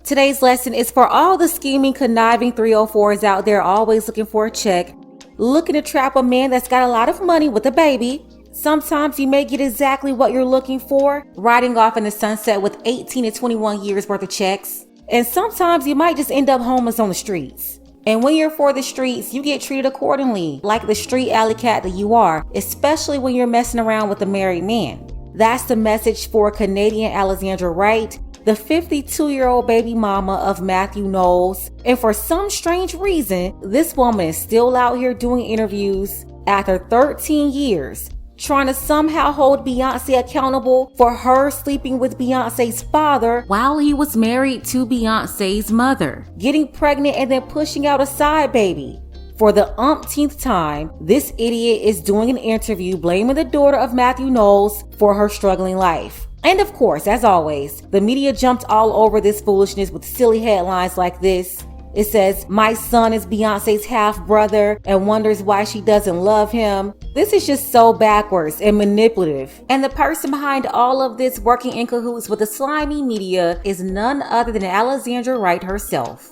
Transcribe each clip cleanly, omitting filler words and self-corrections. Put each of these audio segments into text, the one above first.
Today's lesson is for all the scheming, conniving 304s out there always looking for a check, looking to trap a man that's got a lot of money with a baby. Sometimes you may get exactly what you're looking for, riding off in the sunset with 18 to 21 years worth of checks. And sometimes you might just end up homeless on the streets. And when you're for the streets, you get treated accordingly, like the street alley cat that you are, especially when you're messing around with a married man. That's the message for Canadian Alexander Wright, the 52-year-old baby mama of Matthew Knowles. And for some strange reason, this woman is still out here doing interviews after 13 years, trying to somehow hold Beyonce accountable for her sleeping with Beyonce's father while he was married to Beyonce's mother, getting pregnant and then pushing out a side baby. For the umpteenth time, this idiot is doing an interview blaming the daughter of Matthew Knowles for her struggling life. And of course, as always, the media jumped all over this foolishness with silly headlines like this. It says, "My son is Beyonce's half-brother and wonders why she doesn't love him." This is just so backwards and manipulative. And the person behind all of this, working in cahoots with the slimy media, is none other than Alexandra Wright herself.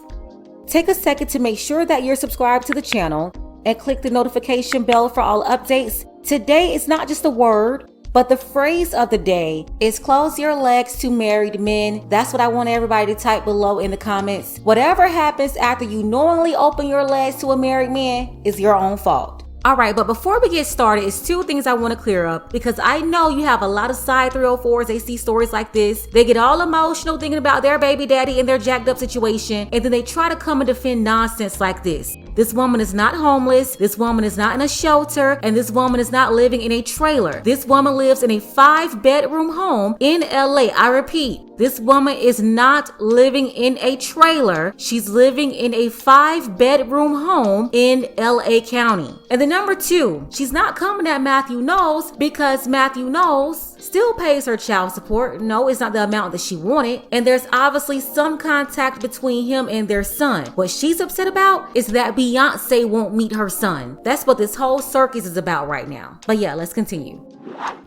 Take a second to make sure that you're subscribed to the channel and click the notification bell for all updates. Today is not just a word, but the phrase of the day is "close your legs to married men." That's what I want everybody to type below in the comments. Whatever happens after you knowingly open your legs to a married man is your own fault. Alright, but before we get started, it's two things I want to clear up, because I know you have a lot of side 304s. They see stories like this, they get all emotional thinking about their baby daddy and their jacked up situation, and then they try to come and defend nonsense like this. This woman is not homeless, this woman is not in a shelter, and this woman is not living in a trailer. This woman lives in a 5-bedroom home in LA. I repeat, this woman is not living in a trailer. She's living in a 5-bedroom home in LA County. And then number two, she's not coming at Matthew Knowles because Matthew Knowles still pays her child support. No, it's not the amount that she wanted. And there's obviously some contact between him and their son. What she's upset about is that Beyonce won't meet her son. That's what this whole circus is about right now. But yeah, let's continue.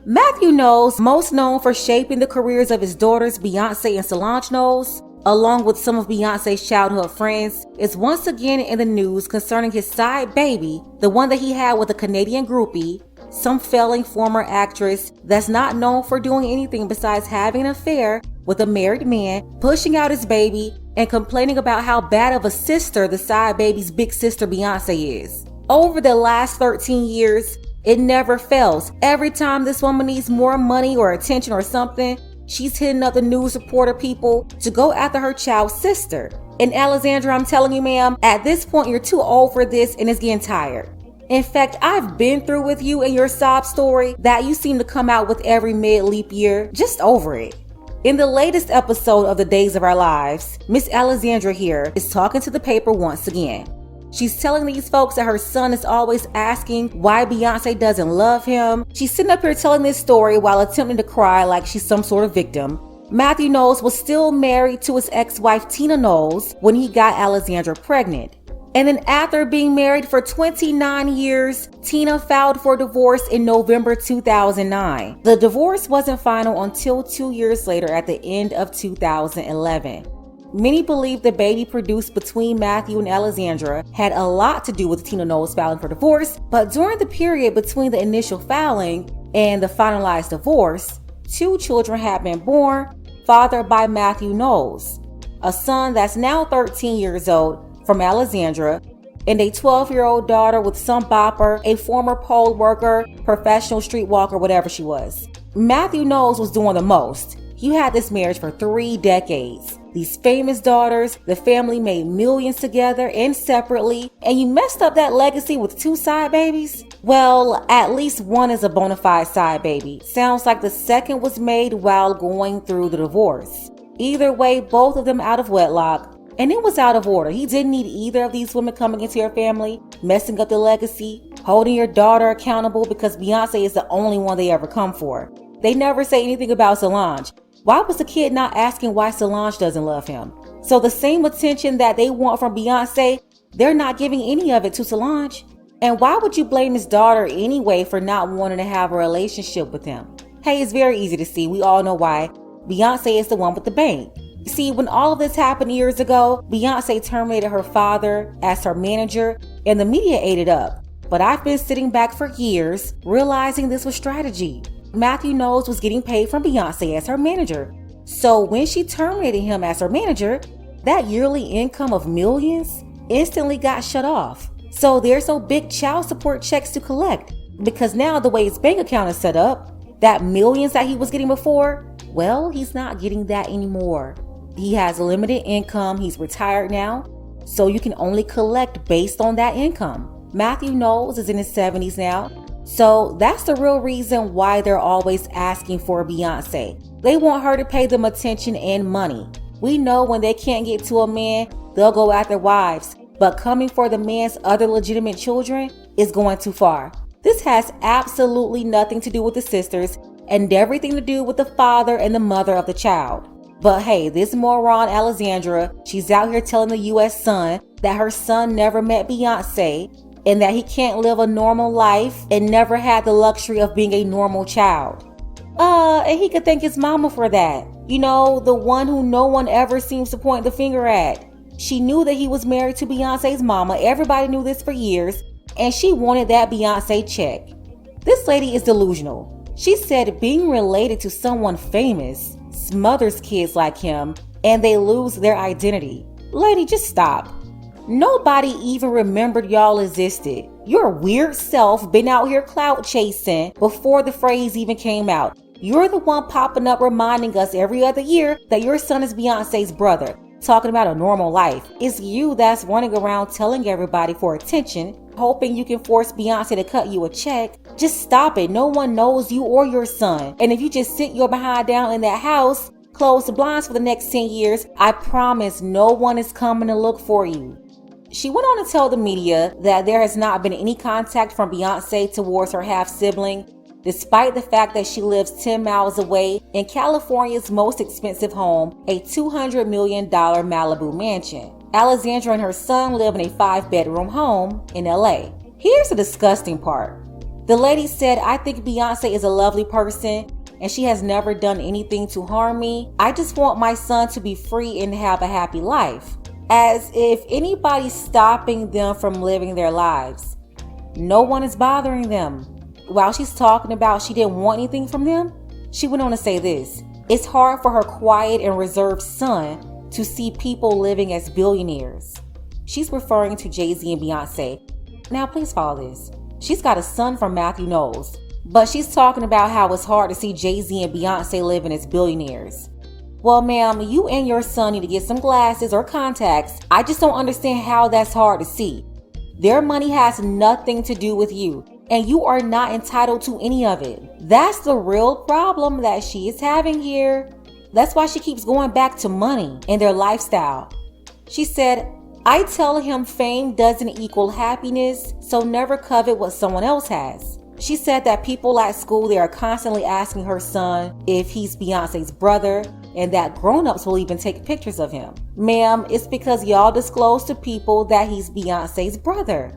Matthew Knowles, most known for shaping the careers of his daughters Beyonce and Solange Knowles, along with some of Beyonce's childhood friends, is once again in the news concerning his side baby, the one that he had with a Canadian groupie, some failing former actress that's not known for doing anything besides having an affair with a married man, pushing out his baby, and complaining about how bad of a sister the side baby's big sister Beyonce is. Over the last 13 years, it never fails. Every time this woman needs more money or attention or something, she's hitting up the news reporter people to go after her child's sister. And Alexandra, I'm telling you, ma'am, at this point, you're too old for this and it's getting tired. In fact, I've been through with you and your sob story that you seem to come out with every mid-leap year. Just over it. In the latest episode of The Days of Our Lives, Miss Alexandra here is talking to the paper once again. She's telling these folks that her son is always asking why Beyonce doesn't love him. She's sitting up here telling this story while attempting to cry like she's some sort of victim. Matthew Knowles was still married to his ex-wife Tina Knowles when he got Alexandra pregnant. And then after being married for 29 years, Tina filed for divorce in November 2009. The divorce wasn't final until 2 years later at the end of 2011. Many believe the baby produced between Matthew and Alexandra had a lot to do with Tina Knowles filing for divorce, but during the period between the initial filing and the finalized divorce, 2 children had been born, fathered by Matthew Knowles, a son that's now 13 years old from Alexandra, and a 12-year-old daughter with some bopper, a former poll worker, professional streetwalker, whatever she was. Matthew Knowles was doing the most. He had this marriage for 3 decades. These famous daughters, the family made millions together and separately, and you messed up that legacy with 2 side babies? Well, at least one is a bona fide side baby. Sounds like the second was made while going through the divorce. Either way, both of them out of wedlock, and it was out of order. He didn't need either of these women coming into your family, messing up the legacy, holding your daughter accountable because Beyonce is the only one they ever come for. They never say anything about Solange. Why was the kid not asking why Solange doesn't love him? So the same attention that they want from Beyonce, they're not giving any of it to Solange. And why would you blame his daughter anyway for not wanting to have a relationship with him? Hey, it's very easy to see. We all know why. Beyonce is the one with the bank. See, when all of this happened years ago, Beyonce terminated her father as her manager and the media ate it up. But I've been sitting back for years, realizing this was strategy. Matthew Knowles was getting paid from Beyonce as her manager. So when she terminated him as her manager, that yearly income of millions instantly got shut off. So there's no big child support checks to collect, because now the way his bank account is set up, that millions that he was getting before, well, he's not getting that anymore. He has limited income, he's retired now, so you can only collect based on that income. Matthew Knowles is in his 70s now, so that's the real reason why they're always asking for Beyonce. They want her to pay them attention and money. We know when they can't get to a man, they'll go after wives, but coming for the man's other legitimate children is going too far. This has absolutely nothing to do with the sisters and everything to do with the father and the mother of the child. But hey, this moron Alexandra, she's out here telling the US Sun that her son never met Beyonce and that he can't live a normal life and never had the luxury of being a normal child. And he could thank his mama for that. You know, the one who no one ever seems to point the finger at. She knew that he was married to Beyonce's mama. Everybody knew this for years, and she wanted that Beyonce check. This lady is delusional. She said being related to someone famous smothers kids like him and they lose their identity. Lady, just stop. Nobody even remembered y'all existed. Your weird self been out here clout chasing before the phrase even came out. You're the one popping up reminding us every other year that your son is Beyonce's brother, talking about a normal life. It's you that's running around telling everybody for attention, hoping you can force Beyonce to cut you a check. Just stop it. No one knows you or your son. And if you just sit your behind down in that house, close the blinds for the next 10 years, I promise no one is coming to look for you. She went on to tell the media that there has not been any contact from Beyonce towards her half-sibling, despite the fact that she lives 10 miles away in California's most expensive home, a $200 million Malibu mansion. Alexandra and her son live in a 5-bedroom home in LA. Here's the disgusting part. The lady said, I think Beyonce is a lovely person and she has never done anything to harm me. I just want my son to be free and have a happy life. As if anybody's stopping them from living their lives. No one is bothering them. While she's talking about she didn't want anything from them, she went on to say this. It's hard for her quiet and reserved son to see people living as billionaires. She's referring to Jay-Z and Beyonce. Now please follow this. She's got a son from Matthew Knowles, but she's talking about how it's hard to see Jay-Z and Beyonce living as billionaires. Well, ma'am, you and your son need to get some glasses or contacts. I just don't understand how that's hard to see. Their money has nothing to do with you, and you are not entitled to any of it. That's the real problem that she is having here. That's why she keeps going back to money and their lifestyle. She said, I tell him fame doesn't equal happiness, so never covet what someone else has. She said that people at school, they are constantly asking her son if he's Beyonce's brother, and that grown-ups will even take pictures of him. Ma'am, it's because y'all disclose to people that he's Beyonce's brother.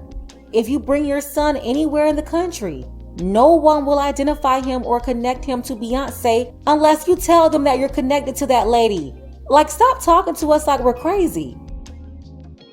If you bring your son anywhere in the country, no one will identify him or connect him to Beyonce unless you tell them that you're connected to that lady. Like, stop talking to us like we're crazy.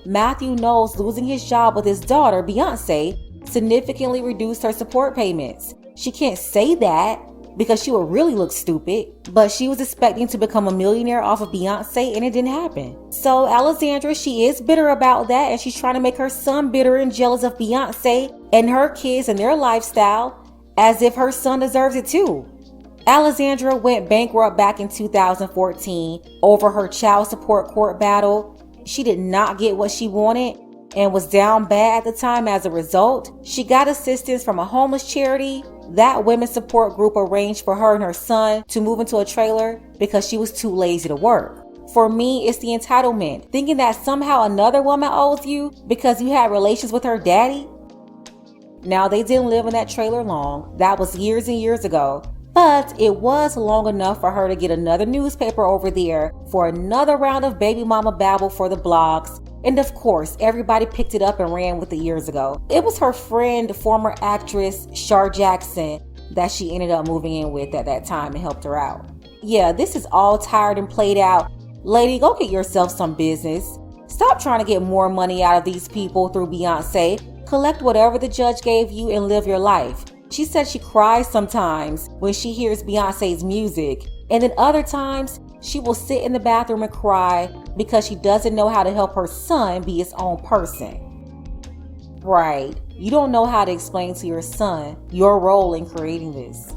Matthew Knowles losing his job with his daughter, Beyonce, significantly reduced her support payments. She can't say that because she would really look stupid, but she was expecting to become a millionaire off of Beyonce and it didn't happen. So Alexandra, she is bitter about that, and she's trying to make her son bitter and jealous of Beyonce and her kids and their lifestyle as if her son deserves it too. Alexandra went bankrupt back in 2014 over her child support court battle. She did not get what she wanted and was down bad at the time. As a result, she got assistance from a homeless charity. That women's support group arranged for her and her son to move into a trailer because she was too lazy to work. For me, it's the entitlement, thinking that somehow another woman owes you because you had relations with her daddy. Now, they didn't live in that trailer long. That was years and years ago. But it was long enough for her to get another newspaper over there for another round of baby mama babble for the blogs. And of course, everybody picked it up and ran with it years ago. It was her friend, former actress Shar Jackson, that she ended up moving in with at that time and helped her out. Yeah, this is all tired and played out. Lady, go get yourself some business. Stop trying to get more money out of these people through Beyonce. Collect whatever the judge gave you and live your life. She said she cries sometimes when she hears Beyonce's music, and then other times she will sit in the bathroom and cry because she doesn't know how to help her son be his own person. Right, you don't know how to explain to your son your role in creating this.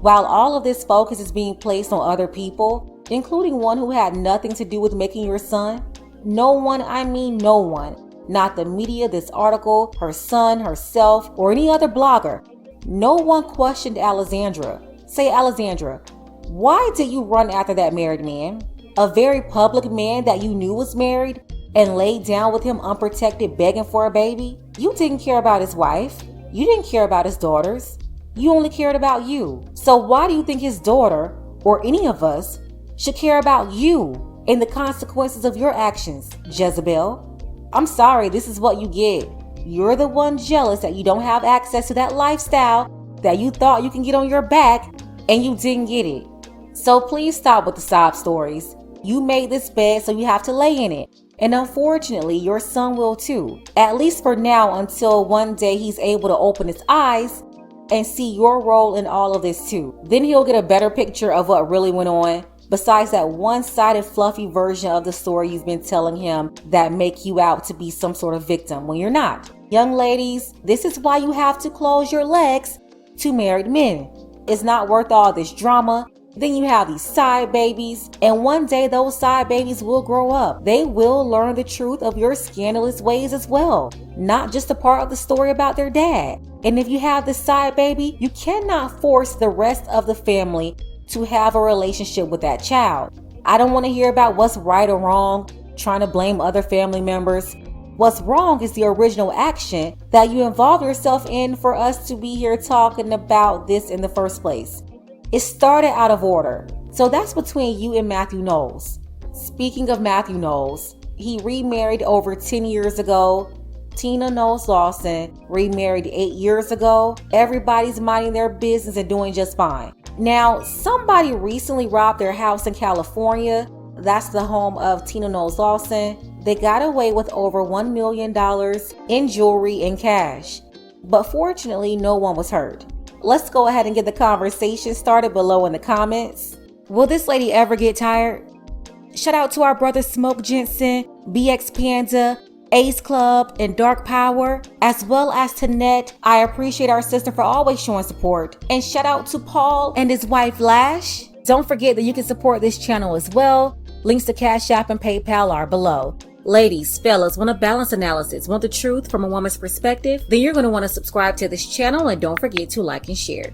While all of this focus is being placed on other people, including one who had nothing to do with making your son, no one, I mean no one, not the media, this article, her son, herself, or any other blogger, no one questioned Alexandra. Say, Alexandra, why did you run after that married man? A very public man that you knew was married and laid down with him unprotected begging for a baby? You didn't care about his wife. You didn't care about his daughters. You only cared about you. So why do you think his daughter, or any of us, should care about you and the consequences of your actions, Jezebel? I'm sorry, this is what you get. You're the one jealous that you don't have access to that lifestyle that you thought you can get on your back, and you didn't get it. So please stop with the sob stories. You made this bed, so you have to lay in it. And unfortunately, your son will too. At least for now, until one day he's able to open his eyes and see your role in all of this too. Then he'll get a better picture of what really went on, besides that one-sided fluffy version of the story you've been telling him that make you out to be some sort of victim when you're not. Young ladies, this is why you have to close your legs to married men. It's not worth all this drama. Then you have these side babies, and one day those side babies will grow up. They will learn the truth of your scandalous ways as well, not just a part of the story about their dad. And if you have this side baby, you cannot force the rest of the family to have a relationship with that child. I don't want to hear about what's right or wrong, trying to blame other family members. What's wrong is the original action that you involved yourself in for us to be here talking about this in the first place. It started out of order. So that's between you and Matthew Knowles. Speaking of Matthew Knowles, he remarried over 10 years ago. Tina Knowles Lawson remarried 8 years ago. Everybody's minding their business and doing just fine. Now, somebody recently robbed their house in California. That's the home of Tina Knowles Lawson. They got away with over $1 million in jewelry and cash. But fortunately, no one was hurt. Let's go ahead and get the conversation started below in the comments. Will this lady ever get tired? Shout out to our brother Smoke Jensen, BX Panda, Ace Club, and Dark Power, as well as to Net. I appreciate our sister for always showing support. And shout out to Paul and his wife Lash. Don't forget that you can support this channel as well. Links to Cash App and PayPal are below. Ladies, fellas, want a balanced analysis, want the truth from a woman's perspective? Then you're going to want to subscribe to this channel, and don't forget to like and share.